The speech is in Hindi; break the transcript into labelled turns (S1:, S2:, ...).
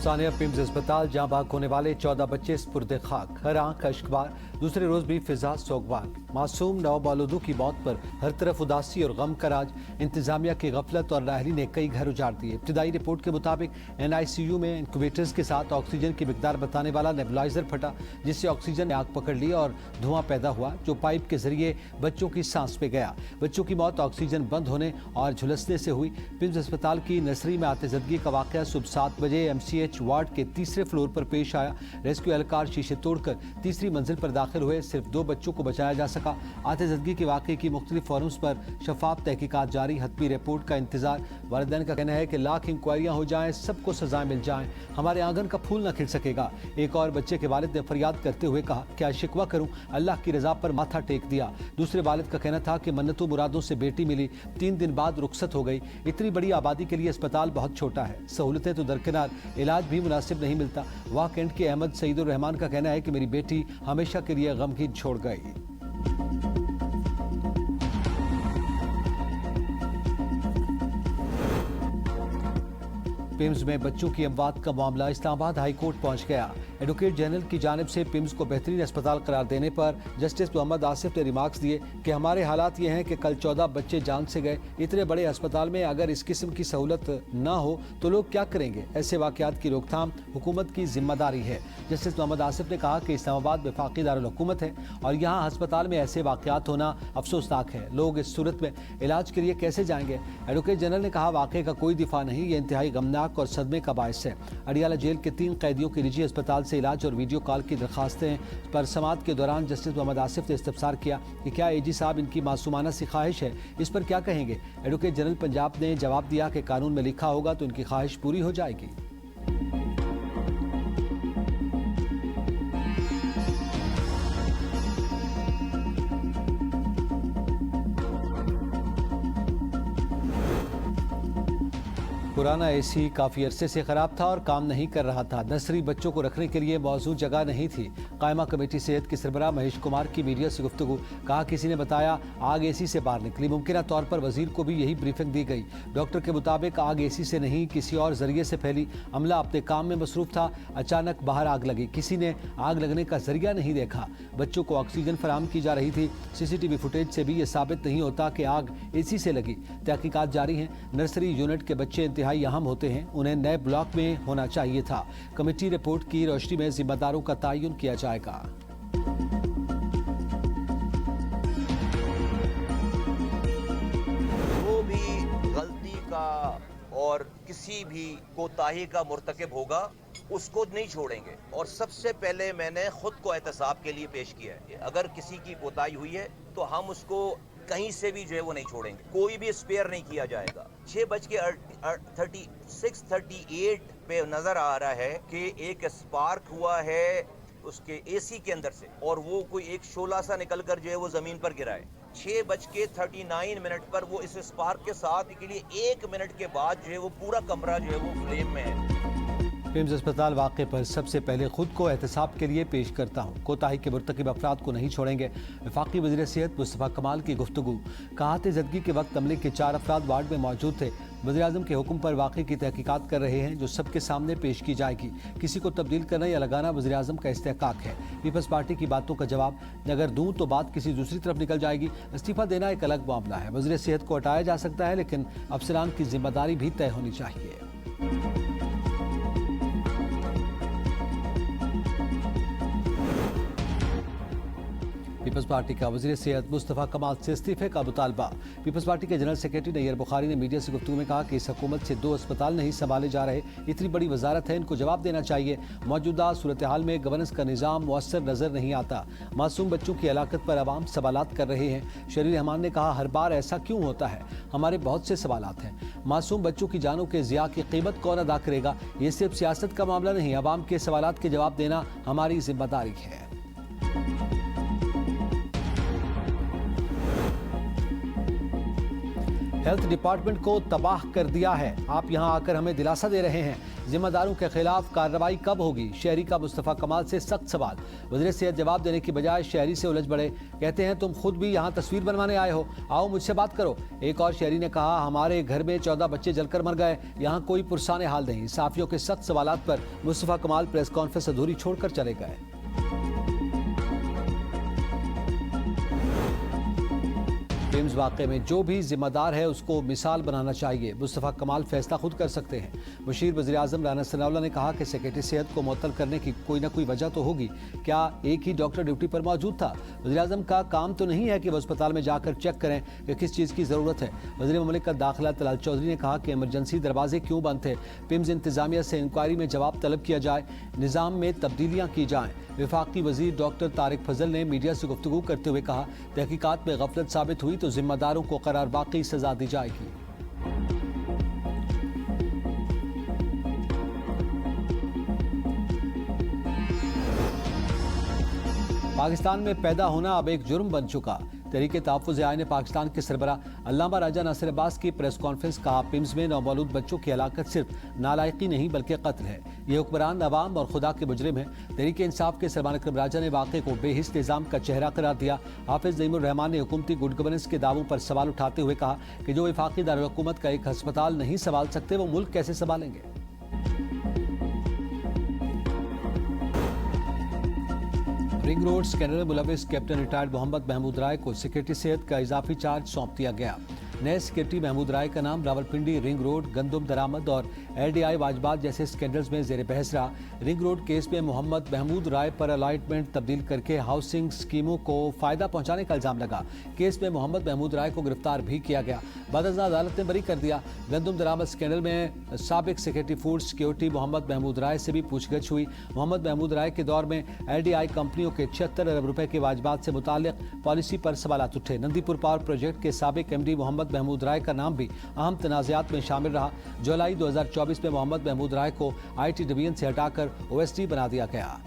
S1: अफसाने पिम्स अस्पताल जहां भाग होने वाले 14 बच्चे स्पुर्दे खाक, हर आंख अश्कबार। दूसरे रोज भी फिजा सोगवार। मासूम नवबालूदों की मौत पर हर तरफ उदासी और गम का राज। इंतजामिया की गफलत और नाअहली ने कई घर उजाड़ दिए। इब्तिदाई रिपोर्ट के मुताबिक NICU में इंक्यूबेटर्स के साथ ऑक्सीजन की मिकदार बताने वाला नेबुलाइजर फटा, जिससे ऑक्सीजन ने आग पकड़ ली और धुआं पैदा हुआ, जो पाइप के जरिए बच्चों की सांस पे गया। बच्चों की मौत ऑक्सीजन बंद होने और झुलसने से हुई। पिम्स अस्पताल की नर्सरी में आतिशदगी का वाकया सुबह 7 बजे MCH वार्ड के तीसरे फ्लोर पर पेश आया। रेस्क्यू एहलकार शीशे तोड़कर तीसरी मंजिल पर दाखिल हुए। सिर्फ 2 बच्चों को बचाया जा सका। आतिशदगी के वाकये की मुख्तलिफ फोरम्स पर शफाफ तहकीकात जारी, हतमी रिपोर्ट का इंतजार। वालिदैन का कहना है कि लाख इंक्वायरियां हो जाएं, सबको सजाएं मिल जाएं, हमारे आंगन का फूल न खिल सकेगा। एक और बच्चे के वालिद ने फरियाद करते हुए कहा, क्या शिकवा करूं, अल्लाह की रजा पर माथा टेक दिया। दूसरे वालिद का कहना था कि मन्नतों मुरादों से बेटी मिली, 3 दिन बाद रुखसत हो गई। इतनी बड़ी आबादी के लिए अस्पताल बहुत छोटा है, सहूलतें तो दरकिनार, इलाज भी मुनासिब नहीं मिलता। वाह कैंट के अहमद सईदुर रहमान का कहना है कि मेरी बेटी हमेशा के लिए गमगीन छोड़ गई। पिम्स में बच्चों की अमवात का मामला इस्लामाबाद हाई कोर्ट पहुंच गया। एडवोकेट जनरल की जानिब से पिम्स को बेहतरीन अस्पताल करार देने पर जस्टिस मोहम्मद आसिफ ने रिमार्क्स दिए कि हमारे हालात ये हैं कि कल 14 बच्चे जान से गए। इतने बड़े अस्पताल में अगर इस किस्म की सहूलत ना हो तो लोग क्या करेंगे। ऐसे वाकयात की रोकथाम हुकूमत की जिम्मेदारी है। जस्टिस मोहम्मद आसिफ ने कहा कि इस्लामाबाद वफाकी दारुल हुकूमत है और यहाँ अस्पताल में ऐसे वाकयात होना अफसोसनाक है। लोग इस सूरत में इलाज के लिए कैसे जाएंगे। एडवोकेट जनरल ने कहा, वाकये का कोई दिफा नहीं, ये इंतहाई गमनाक और सदमे का बायस है। अडियाला जेल के 3 कैदियों की निजी अस्पताल से इलाज और वीडियो कॉल की दरखास्तें पर समाअत के दौरान जस्टिस मोहम्मद आसिफ ने इस्तफसार किया कि क्या AG साहब इनकी मासूमाना सी ख्वाहिश है, इस पर क्या कहेंगे। एडवोकेट जनरल पंजाब ने जवाब दिया कि कानून में लिखा होगा तो इनकी ख्वाहिश पूरी हो जाएगी। पुराना AC काफ़ी अरसे से ख़राब था और काम नहीं कर रहा था। नर्सरी बच्चों को रखने के लिए मौजूद जगह नहीं थी। कायमा कमेटी सेहत के सरबराह महेश कुमार की मीडिया से गुफ्तगू, कहा किसी ने बताया आग AC से बाहर निकली। मुमकिन तौर पर वजीर को भी यही ब्रीफिंग दी गई। डॉक्टर के मुताबिक आग AC से नहीं किसी और जरिए से फैली। अमला अपने काम में मसरूफ था, अचानक बाहर आग लगी। किसी ने आग लगने का जरिया नहीं देखा। बच्चों को ऑक्सीजन फराहम की जा रही थी। CCTV फुटेज से भी ये साबित नहीं होता कि आग AC से लगी। तहकीकात जारी हैं। नर्सरी यूनिट के बच्चे इंतहाई अहम होते हैं, उन्हें नए ब्लॉक में होना चाहिए था। कमेटी रिपोर्ट की रोशनी में जिम्मेदारों का तयन किया जाएगा।
S2: जो भी गलती का और किसी भी कोताही का मुर्तकिब होगा उसको नहीं छोड़ेंगे। और सबसे पहले मैंने खुद को एहतसाब के लिए पेश किया है। अगर किसी की कोताही हुई है तो हम उसको कहीं से भी जो है वो नहीं छोड़ेंगे, कोई भी स्पेयर नहीं किया जाएगा। 6:38 पे नजर आ रहा है कि एक स्पार्क हुआ है उसके AC के अंदर से और वो कोई एक शोला सा निकलकर जो है वो जमीन पर गिरा है। 6:39 पर वो इस स्पार्क के साथ के लिए 1 मिनट के बाद जो है वो पूरा कमरा जो है वो फ्लेम में है।
S1: पिम्स अस्पताल वाक़े पर सबसे पहले खुद को एहतसाब के लिए पेश करता हूँ। कोताही के मुर्तकिब अफराद को नहीं छोड़ेंगे। वफाकी वज़ीर सेहत मुस्तफ़ा कमाल की गुफ्तगू, कहा आतिशदगी के वक्त अमले के 4 अफराद वार्ड में मौजूद थे। वज़ीर-ए-आज़म के हुक्म पर वाक़े की तहकीकात कर रहे हैं जो सबके सामने पेश की जाएगी। किसी को तब्दील करना या लगाना वज़ीर-ए-आज़म का इस्तेहकाक है। पीपल्स पार्टी की बातों का जवाब अगर दूं तो बात किसी दूसरी तरफ निकल जाएगी। इस्तीफ़ा देना एक अलग मामला है। वज़ीर सेहत को हटाया जा सकता है, लेकिन अफसरान की जिम्मेदारी भी तय होनी चाहिए। पीपल्स पार्टी का वज़ीर सेहत मुस्तफ़ा कमाल से इस्तीफे का मुतालबा। पीपल्स पार्टी के जनरल सेक्रेटरी नैयर बुखारी ने मीडिया से गुफ्तगू में कहा कि इस हुकूमत से 2 अस्पताल नहीं संभाले जा रहे। इतनी बड़ी वजारत है, इनको जवाब देना चाहिए। मौजूदा सूरत हाल में गवर्नेंस का निज़ाम मुअस्सर नज़र नहीं आता। मासूम बच्चों की हलाकत पर अवाम सवालात कर रहे हैं। शरीर रहमान ने कहा, हर बार ऐसा क्यों होता है, हमारे बहुत से सवालात हैं। मासूम बच्चों की जानों के ज़िया की कीमत कौन अदा करेगा। ये सिर्फ सियासत का मामला नहीं, अवाम के सवालात के जवाब देना हमारी जिम्मेदारी है। हेल्थ डिपार्टमेंट को तबाह कर दिया है, आप यहां आकर हमें दिलासा दे रहे हैं। जिम्मेदारों के खिलाफ कार्रवाई कब होगी? शहरी का मुस्तफा कमाल से सख्त सवाल। वज़ीर सेहत जवाब देने की बजाय शहरी से उलझ पड़े। कहते हैं तुम खुद भी यहां तस्वीर बनवाने आए हो, आओ मुझसे बात करो। एक और शहरी ने कहा हमारे घर में 14 बच्चे जलकर मर गए, यहाँ कोई पुरसाने हाल नहीं। साफियों के सख्त सवालात पर मुस्तफा कमाल प्रेस कॉन्फ्रेंस अधूरी छोड़कर चले गए। पिम्स वाक़े में जो भी जिम्मेदार है उसको मिसाल बनाना चाहिए। मुस्तफा कमाल फैसला खुद कर सकते हैं। बशीर वज़ीर आज़म राना सनाउल्लाह ने कहा कि सेक्रेटरी सेहत को मुअत्तल करने की कोई ना कोई वजह तो होगी। क्या एक ही डॉक्टर ड्यूटी पर मौजूद था? वज़ीर आज़म का काम तो नहीं है कि वह अस्पताल में जाकर चेक करें कि किस चीज़ की ज़रूरत है। वज़ीर ममलिकत दाखिला तलाल चौधरी ने कहा कि इमरजेंसी दरवाजे क्यों बंद थे? पिम्स इंतज़ामिया से इंक्वायरी में जवाब तलब किया जाए, निज़ाम में तब्दीलियाँ की जाएँ। वफाकी वज़ीर डॉक्टर तारिक फजल ने मीडिया से गुफ्तगू करते हुए कहा तहकीकात में गफलत साबित हुई तो जिम्मेदारों को करार वाकई सजा दी जाएगी। पाकिस्तान में पैदा होना अब एक जुर्म बन चुका। तहरीक तहफ़्फ़ुज़ आईन पाकिस्तान के सरबराह अल्लामा राजा नासिर अब्बास की प्रेस कॉन्फ्रेंस कहा पिम्स में नौमौलूद बच्चों की हलाकत सिर्फ नालायकी नहीं बल्कि कत्ल है। ये हुक्मरान अवाम और खुदा के मुजरिम है। तहरीक इंसाफ के सरमान अकरम राजा ने वाक़े को बेहिस निज़ाम का चेहरा करार दिया। हाफिज़ नईमुर रहमान ने हुकूमती गुड गवर्नेंस के दावों पर सवाल उठाते हुए कहा कि जो वफाकी दारुल हुकूमत का एक अस्पताल नहीं संभाल सकते वो मुल्क कैसे संभालेंगे। रिंग रोड स्कैंडल में मुलविस कैप्टन रिटायर्ड मोहम्मद महमूद राय को सेक्रेटरी सेहत का इजाफी चार्ज सौंप दिया गया। नए सेक्रेटरी महमूद राय का नाम रावलपिंडी, रिंग रोड, गंदुम दरामद और LDI वाजबात जैसे स्कैंडल्स में जेर बहस रहा। रिंग रोड केस में मोहम्मद महमूद राय पर अलॉटमेंट तब्दील करके हाउसिंग स्कीमों को फायदा पहुंचाने का इल्जाम लगा। केस में मोहम्मद महमूद राय को गिरफ्तार भी किया गया, बदअज़ा अदालत ने बरी कर दिया। गंदुम दरामद स्कैंडल में साबिक secretary food security Mohammad Mahmood Rai से भी पूछगछ हुई। मोहम्मद महमूद राय के दौर में LDI कंपनियों के 76 अरब रुपए के वाजबात से मुताल्लिक पॉलिसी पर सवालात उठे। नंदीपुर पावर प्रोजेक्ट के साबिक MD मोहम्मद महमूद राय का नाम भी अहम तनाज़ात में शामिल रहा। जुलाई 2024 में मोहम्मद महमूद राय को IT डिवीजन से हटाकर OSD बना दिया गया।